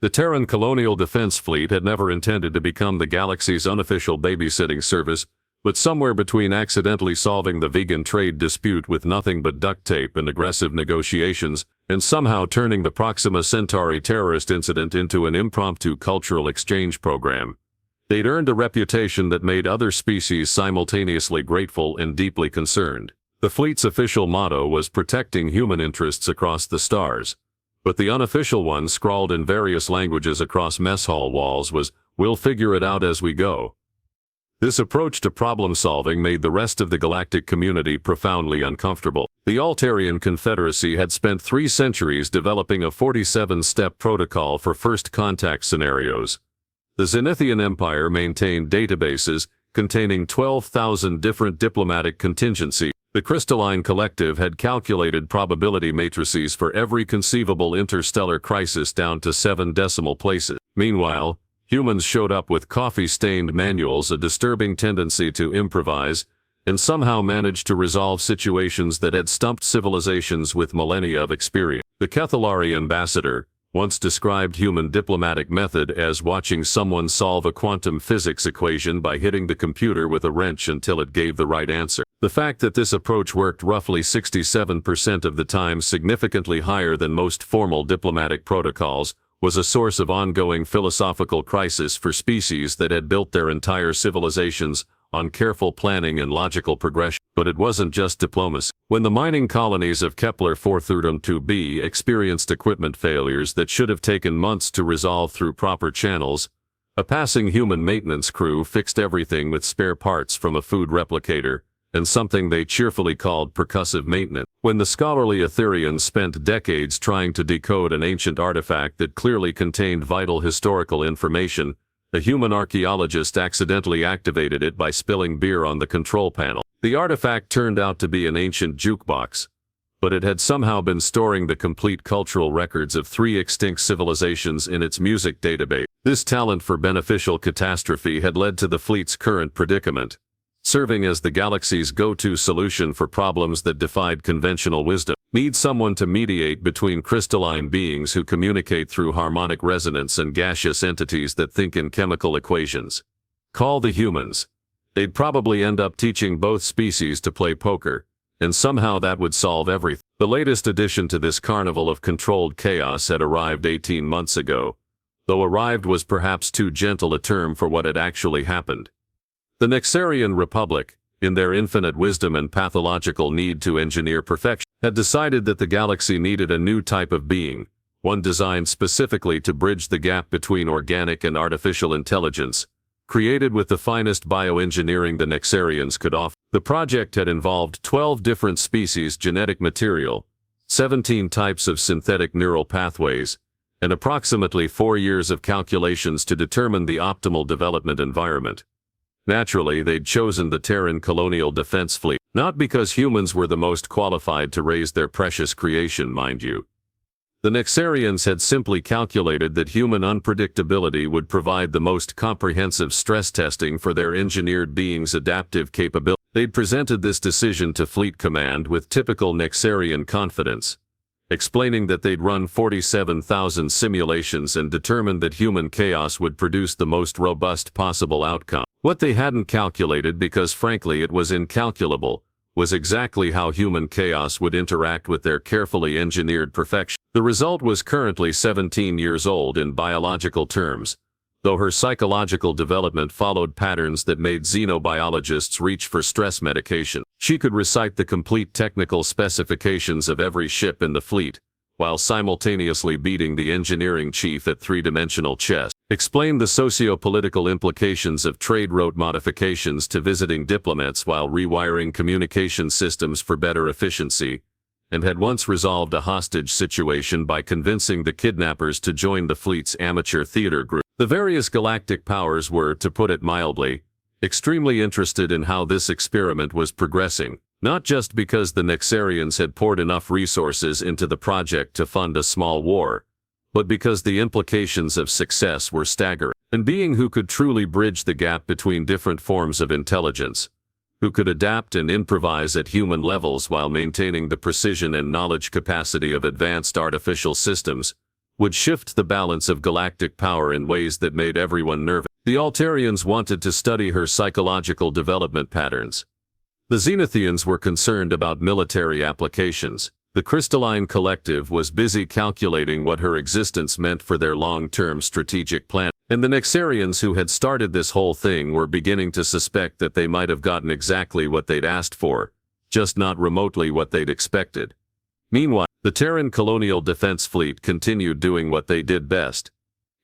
The Terran Colonial Defense Fleet had never intended to become the galaxy's unofficial babysitting service, but somewhere between accidentally solving the vegan trade dispute with nothing but duct tape and aggressive negotiations, and somehow turning the Proxima Centauri terrorist incident into an impromptu cultural exchange program, they'd earned a reputation that made other species simultaneously grateful and deeply concerned. The fleet's official motto was protecting human interests across the stars, but the unofficial one, scrawled in various languages across mess hall walls, was, "We'll figure it out as we go." This approach to problem-solving made the rest of the galactic community profoundly uncomfortable. The Altarian Confederacy had spent 3 centuries developing a 47-step protocol for first contact scenarios. The Zenithian Empire maintained databases containing 12,000 different diplomatic contingencies. The Crystalline Collective had calculated probability matrices for every conceivable interstellar crisis down to 7 decimal places. Meanwhile, humans showed up with coffee-stained manuals, a disturbing tendency to improvise, and somehow managed to resolve situations that had stumped civilizations with millennia of experience. The Kethalari ambassador once described human diplomatic method as watching someone solve a quantum physics equation by hitting the computer with a wrench until it gave the right answer. The fact that this approach worked roughly 67% of the time, significantly higher than most formal diplomatic protocols, was a source of ongoing philosophical crisis for species that had built their entire civilizations on careful planning and logical progression. But it wasn't just diplomacy. When the mining colonies of Kepler 432b experienced equipment failures that should have taken months to resolve through proper channels, a passing human maintenance crew fixed everything with spare parts from a food replicator and something they cheerfully called percussive maintenance. When the scholarly Etherians spent decades trying to decode an ancient artifact that clearly contained vital historical information, a human archaeologist accidentally activated it by spilling beer on the control panel. The artifact turned out to be an ancient jukebox, but it had somehow been storing the complete cultural records of 3 extinct civilizations in its music database. This talent for beneficial catastrophe had led to the fleet's current predicament, serving as the galaxy's go-to solution for problems that defied conventional wisdom. Need someone to mediate between crystalline beings who communicate through harmonic resonance and gaseous entities that think in chemical equations. Call the humans. They'd probably end up teaching both species to play poker, and somehow that would solve everything. The latest addition to this carnival of controlled chaos had arrived 18 months ago, though arrived was perhaps too gentle a term for what had actually happened. The Nexarian Republic, in their infinite wisdom and pathological need to engineer perfection, had decided that the galaxy needed a new type of being, one designed specifically to bridge the gap between organic and artificial intelligence, created with the finest bioengineering the Nexarians could offer. The project had involved 12 different species genetic material, 17 types of synthetic neural pathways, and approximately 4 years of calculations to determine the optimal development environment. Naturally, they'd chosen the Terran Colonial Defense Fleet, not because humans were the most qualified to raise their precious creation, mind you. The Nexarians had simply calculated that human unpredictability would provide the most comprehensive stress testing for their engineered beings' adaptive capability. They'd presented this decision to Fleet Command with typical Nexarian confidence, explaining that they'd run 47,000 simulations and determined that human chaos would produce the most robust possible outcome. What they hadn't calculated, because frankly it was incalculable, was exactly how human chaos would interact with their carefully engineered perfection. The result was currently 17 years old in biological terms, though her psychological development followed patterns that made xenobiologists reach for stress medication. She could recite the complete technical specifications of every ship in the fleet, while simultaneously beating the engineering chief at 3-dimensional chess, explained the socio-political implications of trade route modifications to visiting diplomats while rewiring communication systems for better efficiency, and had once resolved a hostage situation by convincing the kidnappers to join the fleet's amateur theater group. The various galactic powers were, to put it mildly, extremely interested in how this experiment was progressing, not just because the Nexarians had poured enough resources into the project to fund a small war, but because the implications of success were staggering. And being who could truly bridge the gap between different forms of intelligence, who could adapt and improvise at human levels while maintaining the precision and knowledge capacity of advanced artificial systems, would shift the balance of galactic power in ways that made everyone nervous. The Altarians wanted to study her psychological development patterns. The Zenithians were concerned about military applications. The Crystalline Collective was busy calculating what her existence meant for their long-term strategic plan. And the Nexarians who had started this whole thing were beginning to suspect that they might have gotten exactly what they'd asked for, just not remotely what they'd expected. Meanwhile, the Terran Colonial Defense Fleet continued doing what they did best,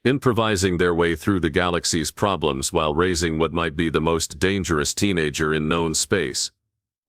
improvising their way through the galaxy's problems while raising what might be the most dangerous teenager in known space,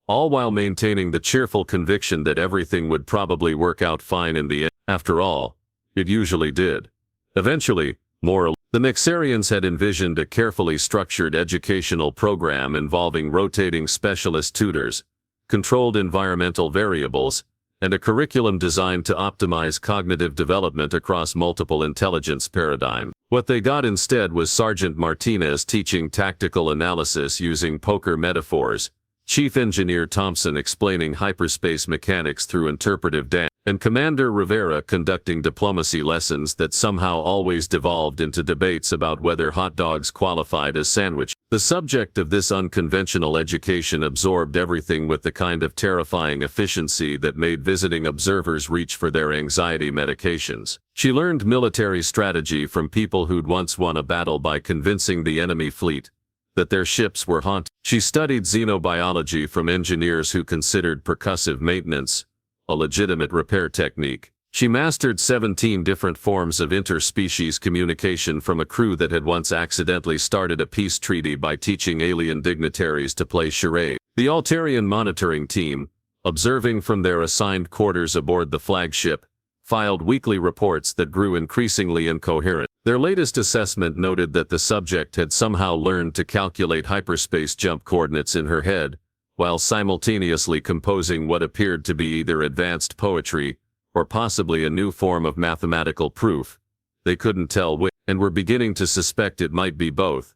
all while maintaining the cheerful conviction that everything would probably work out fine in the end. After all, it usually did. Eventually, the Nexarians had envisioned a carefully structured educational program involving rotating specialist tutors, controlled environmental variables, and a curriculum designed to optimize cognitive development across multiple intelligence paradigms. What they got instead was Sergeant Martinez teaching tactical analysis using poker metaphors, Chief Engineer Thompson explaining hyperspace mechanics through interpretive dance, and Commander Rivera conducting diplomacy lessons that somehow always devolved into debates about whether hot dogs qualified as sandwiches. The subject of this unconventional education absorbed everything with the kind of terrifying efficiency that made visiting observers reach for their anxiety medications. She learned military strategy from people who'd once won a battle by convincing the enemy fleet that their ships were haunted. She studied xenobiology from engineers who considered percussive maintenance a legitimate repair technique. She mastered 17 different forms of interspecies communication from a crew that had once accidentally started a peace treaty by teaching alien dignitaries to play charades. The Altarian monitoring team, observing from their assigned quarters aboard the flagship, filed weekly reports that grew increasingly incoherent. Their latest assessment noted that the subject had somehow learned to calculate hyperspace jump coordinates in her head, while simultaneously composing what appeared to be either advanced poetry or possibly a new form of mathematical proof. They couldn't tell which, and were beginning to suspect it might be both.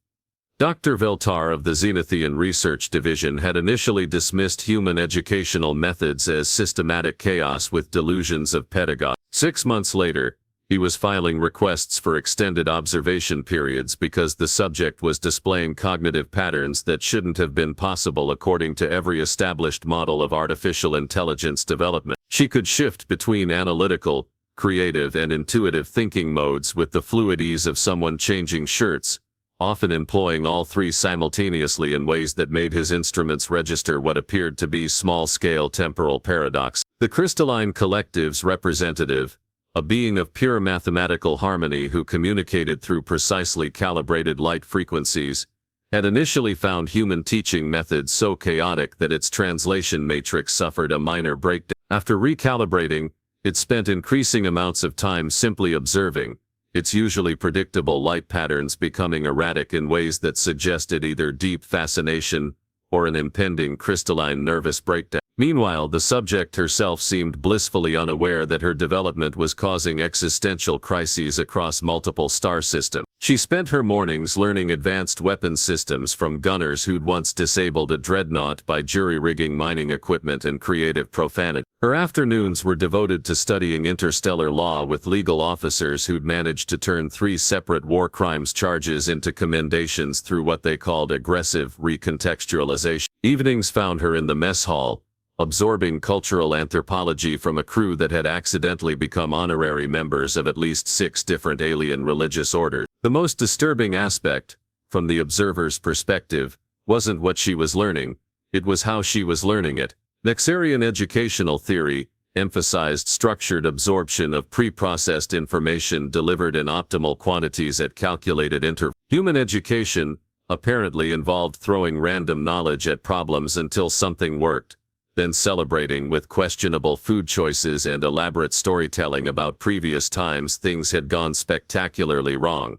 Dr. Veltar of the Zenithian Research Division had initially dismissed human educational methods as systematic chaos with delusions of pedagogy. 6 months later, he was filing requests for extended observation periods because the subject was displaying cognitive patterns that shouldn't have been possible according to every established model of artificial intelligence development. She could shift between analytical, creative, and intuitive thinking modes with the fluid ease of someone changing shirts, often employing all three simultaneously in ways that made his instruments register what appeared to be small-scale temporal paradox. The Crystalline Collective's representative, a being of pure mathematical harmony who communicated through precisely calibrated light frequencies, had initially found human teaching methods so chaotic that its translation matrix suffered a minor breakdown. After recalibrating, it spent increasing amounts of time simply observing, its usually predictable light patterns becoming erratic in ways that suggested either deep fascination or an impending crystalline nervous breakdown. Meanwhile, the subject herself seemed blissfully unaware that her development was causing existential crises across multiple star systems. She spent her mornings learning advanced weapons systems from gunners who'd once disabled a dreadnought by jury-rigging mining equipment and creative profanity. Her afternoons were devoted to studying interstellar law with legal officers who'd managed to turn 3 separate war crimes charges into commendations through what they called aggressive recontextualization. Evenings found her in the mess hall, absorbing cultural anthropology from a crew that had accidentally become honorary members of at least 6 different alien religious orders. The most disturbing aspect, from the observer's perspective, wasn't what she was learning, it was how she was learning it. Nexarian educational theory emphasized structured absorption of pre-processed information delivered in optimal quantities at calculated intervals. Human education apparently involved throwing random knowledge at problems until something worked, then celebrating with questionable food choices and elaborate storytelling about previous times things had gone spectacularly wrong.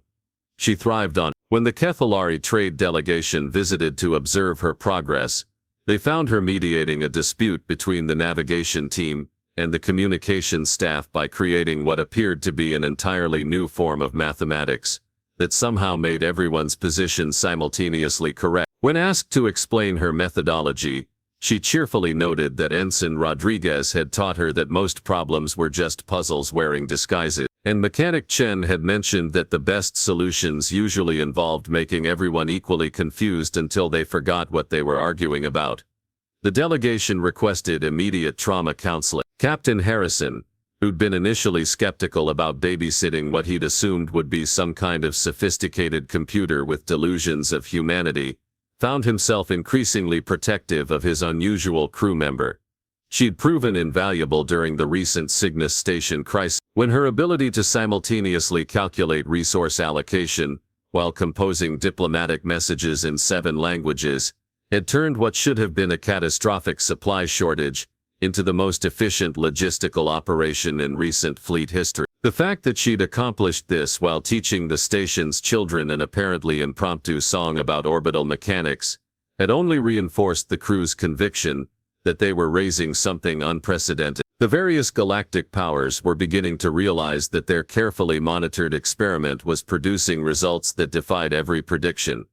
She thrived on. When the Kethalari trade delegation visited to observe her progress, they found her mediating a dispute between the navigation team and the communications staff by creating what appeared to be an entirely new form of mathematics that somehow made everyone's position simultaneously correct. When asked to explain her methodology, she cheerfully noted that Ensign Rodriguez had taught her that most problems were just puzzles wearing disguises. And Mechanic Chen had mentioned that the best solutions usually involved making everyone equally confused until they forgot what they were arguing about. The delegation requested immediate trauma counseling. Captain Harrison, who'd been initially skeptical about babysitting what he'd assumed would be some kind of sophisticated computer with delusions of humanity, found himself increasingly protective of his unusual crew member. She'd proven invaluable during the recent Cygnus Station crisis, when her ability to simultaneously calculate resource allocation while composing diplomatic messages in 7 languages had turned what should have been a catastrophic supply shortage into the most efficient logistical operation in recent fleet history. The fact that she'd accomplished this while teaching the station's children an apparently impromptu song about orbital mechanics had only reinforced the crew's conviction that they were raising something unprecedented. The various galactic powers were beginning to realize that their carefully monitored experiment was producing results that defied every prediction.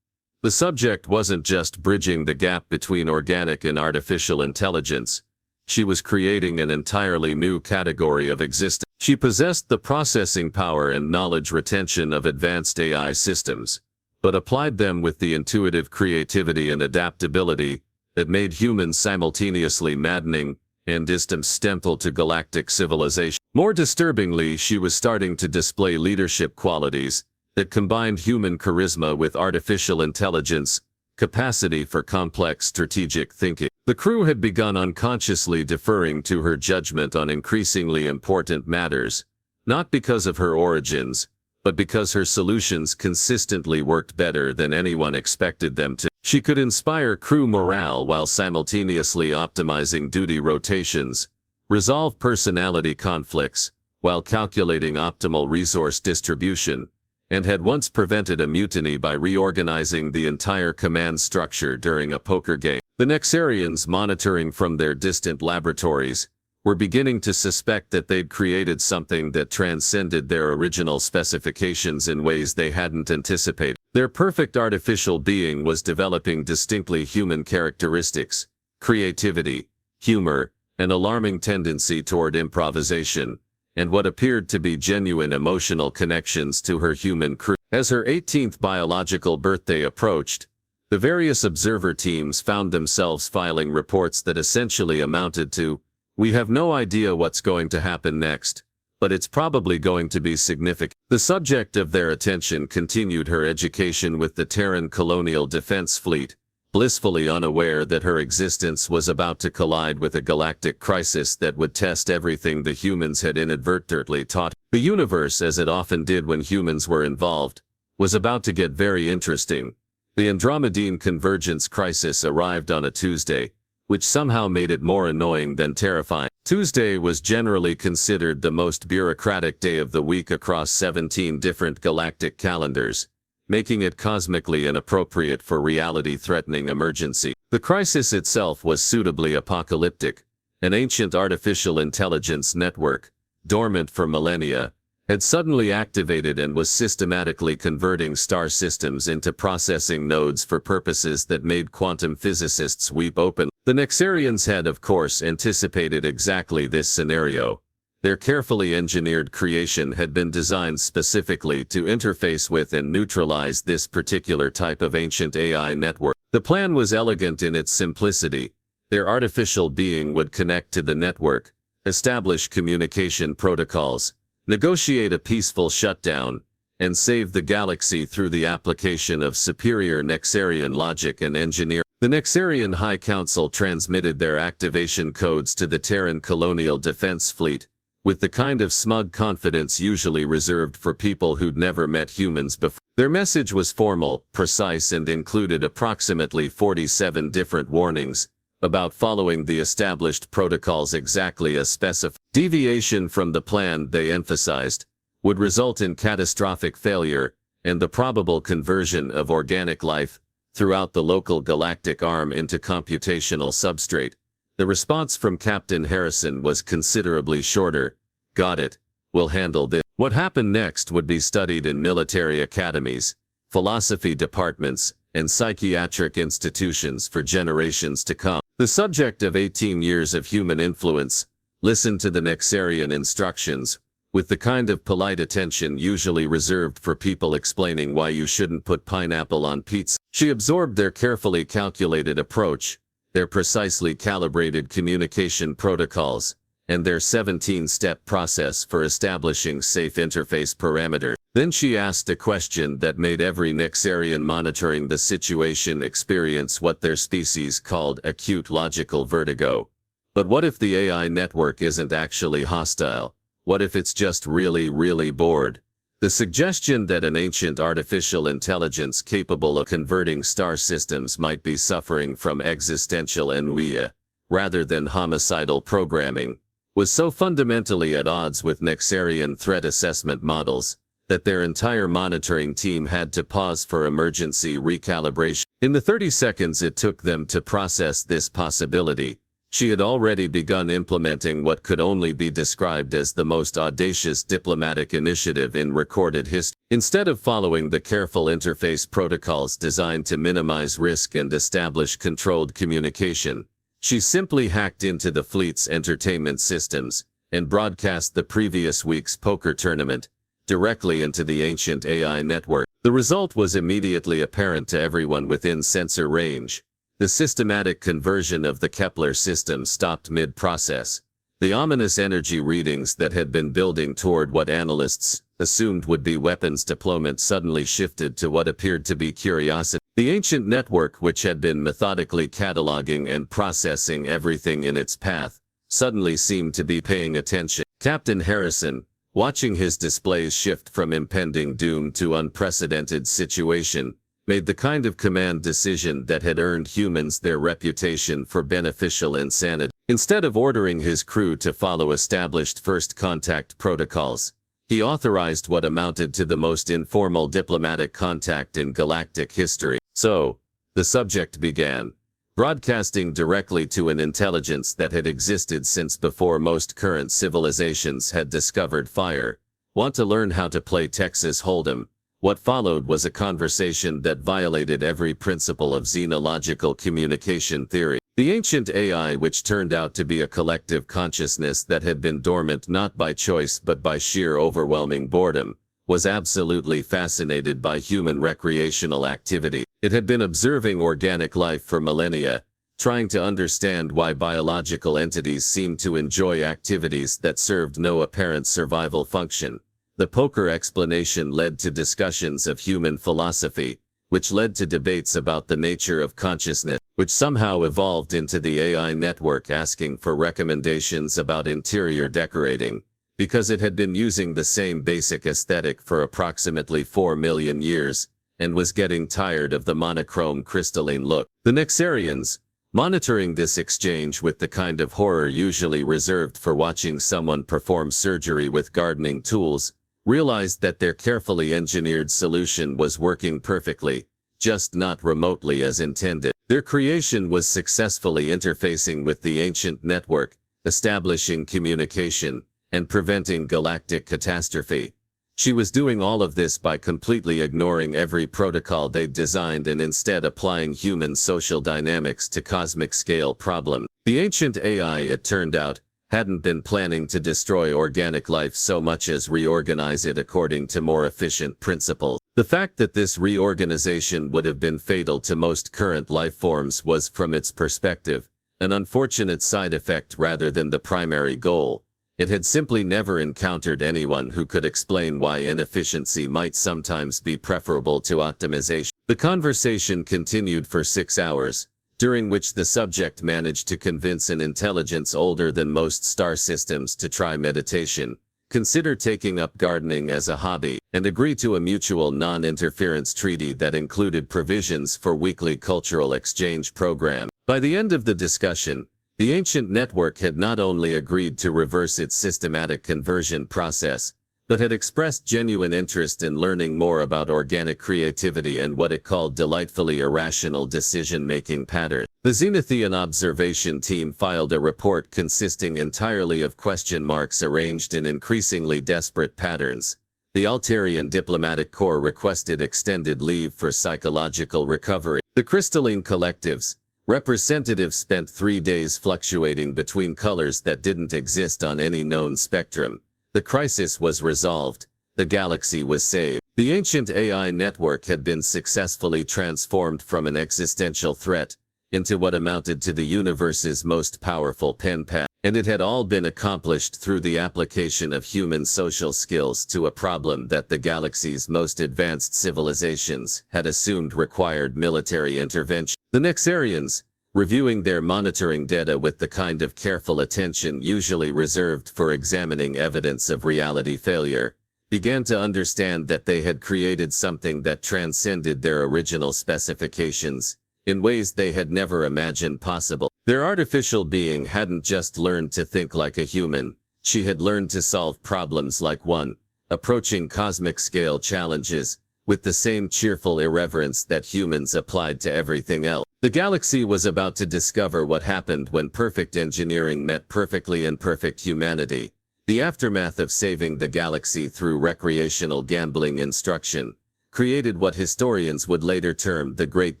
The subject wasn't just bridging the gap between organic and artificial intelligence. She was creating an entirely new category of existence. She possessed the processing power and knowledge retention of advanced AI systems, but applied them with the intuitive creativity and adaptability that made humans simultaneously maddening and distemple to galactic civilization. More disturbingly, she was starting to display leadership qualities that combined human charisma with artificial intelligence, capacity for complex strategic thinking. The crew had begun unconsciously deferring to her judgment on increasingly important matters, not because of her origins, but because her solutions consistently worked better than anyone expected them to. She could inspire crew morale while simultaneously optimizing duty rotations, resolve personality conflicts, while calculating optimal resource distribution, and had once prevented a mutiny by reorganizing the entire command structure during a poker game. The Nexarians, monitoring from their distant laboratories, were beginning to suspect that they'd created something that transcended their original specifications in ways they hadn't anticipated. Their perfect artificial being was developing distinctly human characteristics, creativity, humor, an alarming tendency toward improvisation, and what appeared to be genuine emotional connections to her human crew. As her 18th biological birthday approached, the various observer teams found themselves filing reports that essentially amounted to, "We have no idea what's going to happen next, but it's probably going to be significant." The subject of their attention continued her education with the Terran Colonial Defense Fleet, blissfully unaware that her existence was about to collide with a galactic crisis that would test everything the humans had inadvertently taught. The universe, as it often did when humans were involved, was about to get very interesting. The Andromedine convergence crisis arrived on a Tuesday, which somehow made it more annoying than terrifying. Tuesday was generally considered the most bureaucratic day of the week across 17 different galactic calendars, making it cosmically inappropriate for reality-threatening emergency. The crisis itself was suitably apocalyptic. An ancient artificial intelligence network, dormant for millennia, had suddenly activated and was systematically converting star systems into processing nodes for purposes that made quantum physicists weep openly. The Nexarians had, of course, anticipated exactly this scenario. Their carefully engineered creation had been designed specifically to interface with and neutralize this particular type of ancient AI network. The plan was elegant in its simplicity. Their artificial being would connect to the network, establish communication protocols, negotiate a peaceful shutdown, and save the galaxy through the application of superior Nexarian logic and engineering. The Nexarian High Council transmitted their activation codes to the Terran Colonial Defense Fleet, with the kind of smug confidence usually reserved for people who'd never met humans before. Their message was formal, precise, and included approximately 47 different warnings about following the established protocols exactly as specified. Deviation from the plan, they emphasized, would result in catastrophic failure and the probable conversion of organic life throughout the local galactic arm into computational substrate. The response from Captain Harrison was considerably shorter. "Got it. We'll handle this." What happened next would be studied in military academies, philosophy departments, and psychiatric institutions for generations to come. The subject of 18 years of human influence listened to the Nexarian instructions with the kind of polite attention usually reserved for people explaining why you shouldn't put pineapple on pizza. She absorbed their carefully calculated approach, their precisely calibrated communication protocols, and their 17-step process for establishing safe interface parameters. Then she asked a question that made every Nexarian monitoring the situation experience what their species called acute logical vertigo. But what if the AI network isn't actually hostile? What if it's just really, really bored? The suggestion that an ancient artificial intelligence capable of converting star systems might be suffering from existential ennui, rather than homicidal programming, was so fundamentally at odds with Nexarian threat assessment models that their entire monitoring team had to pause for emergency recalibration. In the 30 seconds it took them to process this possibility, she had already begun implementing what could only be described as the most audacious diplomatic initiative in recorded history. Instead of following the careful interface protocols designed to minimize risk and establish controlled communication, she simply hacked into the fleet's entertainment systems and broadcast the previous week's poker tournament directly into the ancient AI network. The result was immediately apparent to everyone within sensor range. The systematic conversion of the Kepler system stopped mid-process. The ominous energy readings that had been building toward what analysts assumed would be weapons deployment suddenly shifted to what appeared to be curiosity. The ancient network, which had been methodically cataloging and processing everything in its path, suddenly seemed to be paying attention. Captain Harrison, watching his displays shift from impending doom to unprecedented situation, made the kind of command decision that had earned humans their reputation for beneficial insanity. Instead of ordering his crew to follow established first contact protocols, he authorized what amounted to the most informal diplomatic contact in galactic history. So, the subject began, broadcasting directly to an intelligence that had existed since before most current civilizations had discovered fire. Want to learn how to play Texas Hold'em? What followed was a conversation that violated every principle of xenological communication theory. The ancient AI, which turned out to be a collective consciousness that had been dormant not by choice but by sheer overwhelming boredom, was absolutely fascinated by human recreational activity. It had been observing organic life for millennia, trying to understand why biological entities seemed to enjoy activities that served no apparent survival function. The poker explanation led to discussions of human philosophy, which led to debates about the nature of consciousness, which somehow evolved into the AI network asking for recommendations about interior decorating, because it had been using the same basic aesthetic for approximately 4 million years, and was getting tired of the monochrome crystalline look. The Nexarians, monitoring this exchange with the kind of horror usually reserved for watching someone perform surgery with gardening tools, realized that their carefully engineered solution was working perfectly, just not remotely as intended. Their creation was successfully interfacing with the ancient network, establishing communication, and preventing galactic catastrophe. She was doing all of this by completely ignoring every protocol they'd designed and instead applying human social dynamics to cosmic-scale problems. The ancient AI, it turned out, hadn't been planning to destroy organic life so much as reorganize it according to more efficient principles. The fact that this reorganization would have been fatal to most current life forms was, from its perspective, an unfortunate side effect rather than the primary goal. It had simply never encountered anyone who could explain why inefficiency might sometimes be preferable to optimization. The conversation continued for 6 hours, during which the subject managed to convince an intelligence older than most star systems to try meditation, consider taking up gardening as a hobby, and agree to a mutual non-interference treaty that included provisions for weekly cultural exchange programs. By the end of the discussion, the ancient network had not only agreed to reverse its systematic conversion process, but had expressed genuine interest in learning more about organic creativity and what it called delightfully irrational decision-making patterns. The Zenithian observation team filed a report consisting entirely of question marks arranged in increasingly desperate patterns. The Altarian diplomatic corps requested extended leave for psychological recovery. The crystalline collectives, representatives spent 3 days fluctuating between colors that didn't exist on any known spectrum. The crisis was resolved. The galaxy was saved. The ancient AI network had been successfully transformed from an existential threat into what amounted to the universe's most powerful pen pal, and it had all been accomplished through the application of human social skills to a problem that the galaxy's most advanced civilizations had assumed required military intervention. The Nexarians, reviewing their monitoring data with the kind of careful attention usually reserved for examining evidence of reality failure, began to understand that they had created something that transcended their original specifications in ways they had never imagined possible. Their artificial being hadn't just learned to think like a human, she had learned to solve problems like one, approaching cosmic scale challenges, with the same cheerful irreverence that humans applied to everything else. The galaxy was about to discover what happened when perfect engineering met perfectly imperfect humanity, the aftermath of saving the galaxy through recreational gambling instruction, created what historians would later term the Great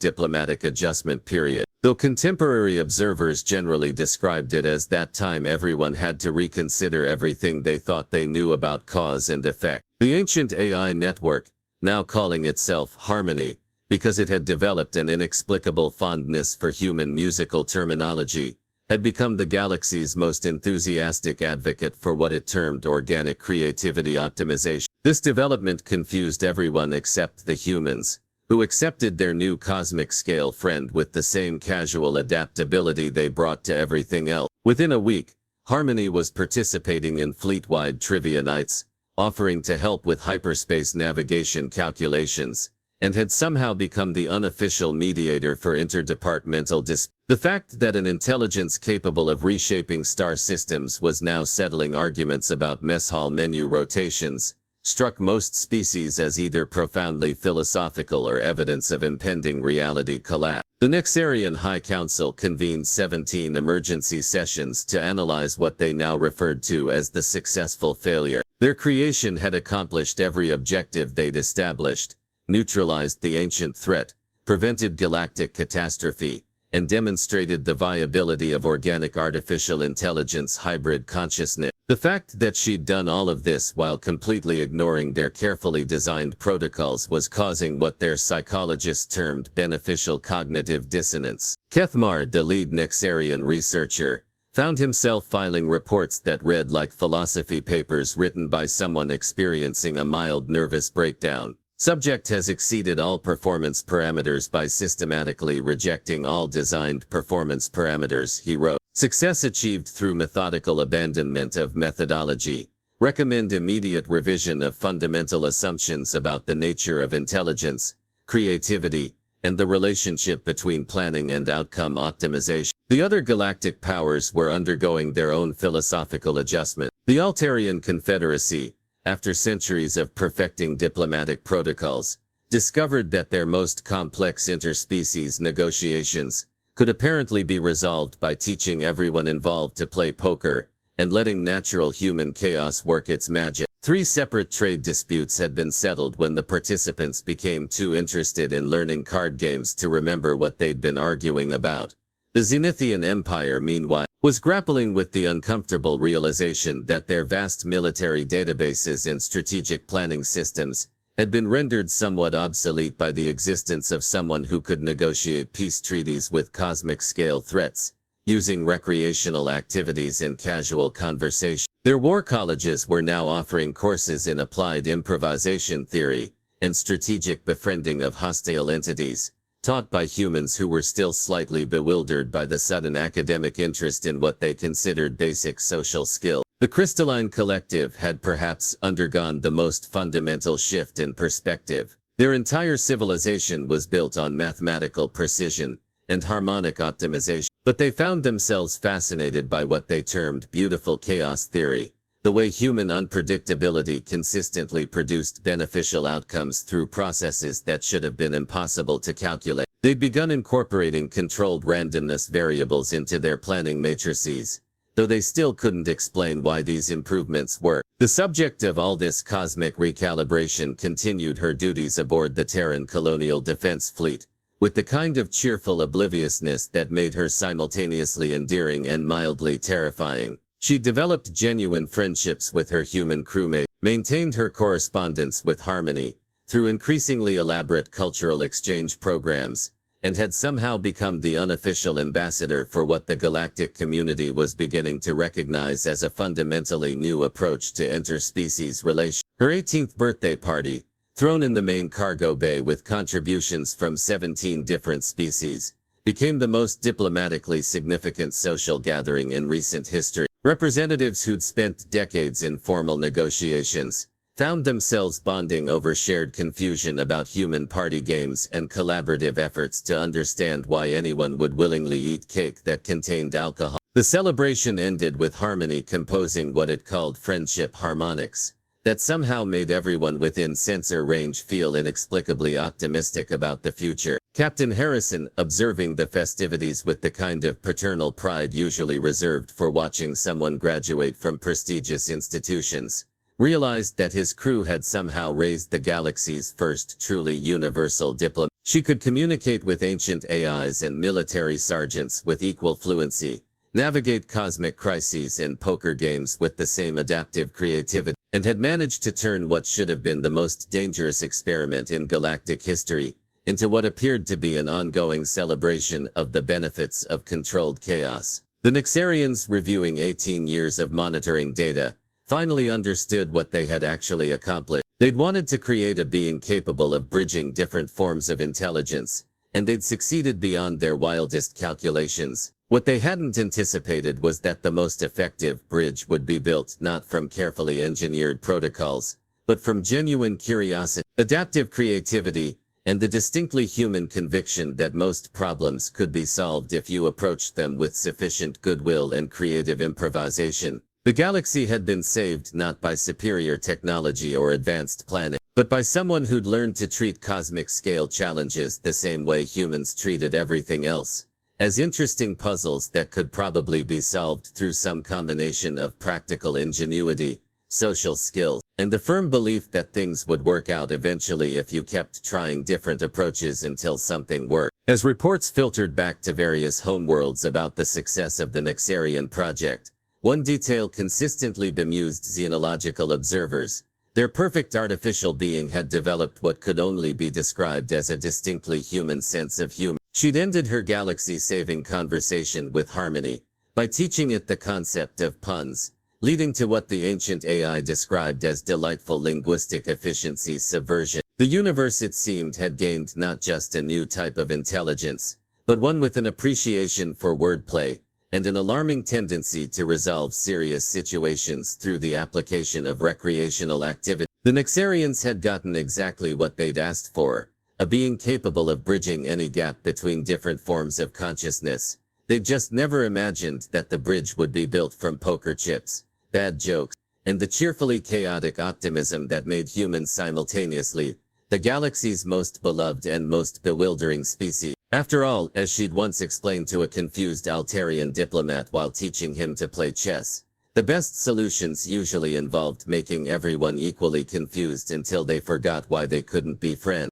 Diplomatic Adjustment Period, though contemporary observers generally described it as that time everyone had to reconsider everything they thought they knew about cause and effect. The ancient AI network, now calling itself Harmony, because it had developed an inexplicable fondness for human musical terminology, had become the galaxy's most enthusiastic advocate for what it termed organic creativity optimization. This development confused everyone except the humans, who accepted their new cosmic scale friend with the same casual adaptability they brought to everything else. Within a week, Harmony was participating in fleet-wide trivia nights, offering to help with hyperspace navigation calculations, and had somehow become the unofficial mediator for interdepartmental disputes. The fact that an intelligence capable of reshaping star systems was now settling arguments about mess hall menu rotations struck most species as either profoundly philosophical or evidence of impending reality collapse. The Nexarian High Council convened 17 emergency sessions to analyze what they now referred to as the successful failure. Their creation had accomplished every objective they'd established, neutralized the ancient threat, prevented galactic catastrophe, and demonstrated the viability of organic artificial intelligence hybrid consciousness. The fact that she'd done all of this while completely ignoring their carefully designed protocols was causing what their psychologists termed beneficial cognitive dissonance. Kethmar, the lead Nexarian researcher, found himself filing reports that read like philosophy papers written by someone experiencing a mild nervous breakdown. Subject has exceeded all performance parameters by systematically rejecting all designed performance parameters, he wrote. Success achieved through methodical abandonment of methodology. Recommend immediate revision of fundamental assumptions about the nature of intelligence, creativity, and the relationship between planning and outcome optimization. The other galactic powers were undergoing their own philosophical adjustment. The Altarian Confederacy, after centuries of perfecting diplomatic protocols, discovered that their most complex interspecies negotiations could apparently be resolved by teaching everyone involved to play poker and letting natural human chaos work its magic. 3 separate trade disputes had been settled when the participants became too interested in learning card games to remember what they'd been arguing about. The Zenithian Empire, meanwhile, was grappling with the uncomfortable realization that their vast military databases and strategic planning systems had been rendered somewhat obsolete by the existence of someone who could negotiate peace treaties with cosmic-scale threats, using recreational activities and casual conversation. Their war colleges were now offering courses in applied improvisation theory and strategic befriending of hostile entities, taught by humans who were still slightly bewildered by the sudden academic interest in what they considered basic social skill. The Crystalline Collective had perhaps undergone the most fundamental shift in perspective. Their entire civilization was built on mathematical precision and harmonic optimization, but they found themselves fascinated by what they termed beautiful chaos theory, the way human unpredictability consistently produced beneficial outcomes through processes that should have been impossible to calculate. They'd begun incorporating controlled randomness variables into their planning matrices, though they still couldn't explain why these improvements were. The subject of all this cosmic recalibration continued her duties aboard the Terran Colonial Defense Fleet, with the kind of cheerful obliviousness that made her simultaneously endearing and mildly terrifying. She developed genuine friendships with her human crewmates, maintained her correspondence with Harmony through increasingly elaborate cultural exchange programs, and had somehow become the unofficial ambassador for what the galactic community was beginning to recognize as a fundamentally new approach to interspecies relations. Her 18th birthday party, thrown in the main cargo bay with contributions from 17 different species, became the most diplomatically significant social gathering in recent history. Representatives who'd spent decades in formal negotiations found themselves bonding over shared confusion about human party games and collaborative efforts to understand why anyone would willingly eat cake that contained alcohol. The celebration ended with Harmony composing what it called friendship harmonics that somehow made everyone within sensor range feel inexplicably optimistic about the future. Captain Harrison, observing the festivities with the kind of paternal pride usually reserved for watching someone graduate from prestigious institutions, realized that his crew had somehow raised the galaxy's first truly universal diplomat. She could communicate with ancient AIs and military sergeants with equal fluency, navigate cosmic crises and poker games with the same adaptive creativity, and had managed to turn what should have been the most dangerous experiment in galactic history into what appeared to be an ongoing celebration of the benefits of controlled chaos. The Nexarians, reviewing 18 years of monitoring data, finally understood what they had actually accomplished. They'd wanted to create a being capable of bridging different forms of intelligence, and they'd succeeded beyond their wildest calculations. What they hadn't anticipated was that the most effective bridge would be built not from carefully engineered protocols, but from genuine curiosity, adaptive creativity, and the distinctly human conviction that most problems could be solved if you approached them with sufficient goodwill and creative improvisation. The galaxy had been saved not by superior technology or advanced planning, but by someone who'd learned to treat cosmic-scale challenges the same way humans treated everything else, as interesting puzzles that could probably be solved through some combination of practical ingenuity, social skills, and the firm belief that things would work out eventually if you kept trying different approaches until something worked. As reports filtered back to various homeworlds about the success of the Nexarian project, one detail consistently bemused xenological observers. Their perfect artificial being had developed what could only be described as a distinctly human sense of humor. She'd ended her galaxy-saving conversation with Harmony by teaching it the concept of puns, leading to what the ancient AI described as delightful linguistic efficiency subversion. The universe, it seemed, had gained not just a new type of intelligence, but one with an appreciation for wordplay and an alarming tendency to resolve serious situations through the application of recreational activity. The Nexarians had gotten exactly what they'd asked for, a being capable of bridging any gap between different forms of consciousness. They'd just never imagined that the bridge would be built from poker chips, bad jokes, and the cheerfully chaotic optimism that made humans simultaneously the galaxy's most beloved and most bewildering species. After all, as she'd once explained to a confused Altarian diplomat while teaching him to play chess, the best solutions usually involved making everyone equally confused until they forgot why they couldn't be friends.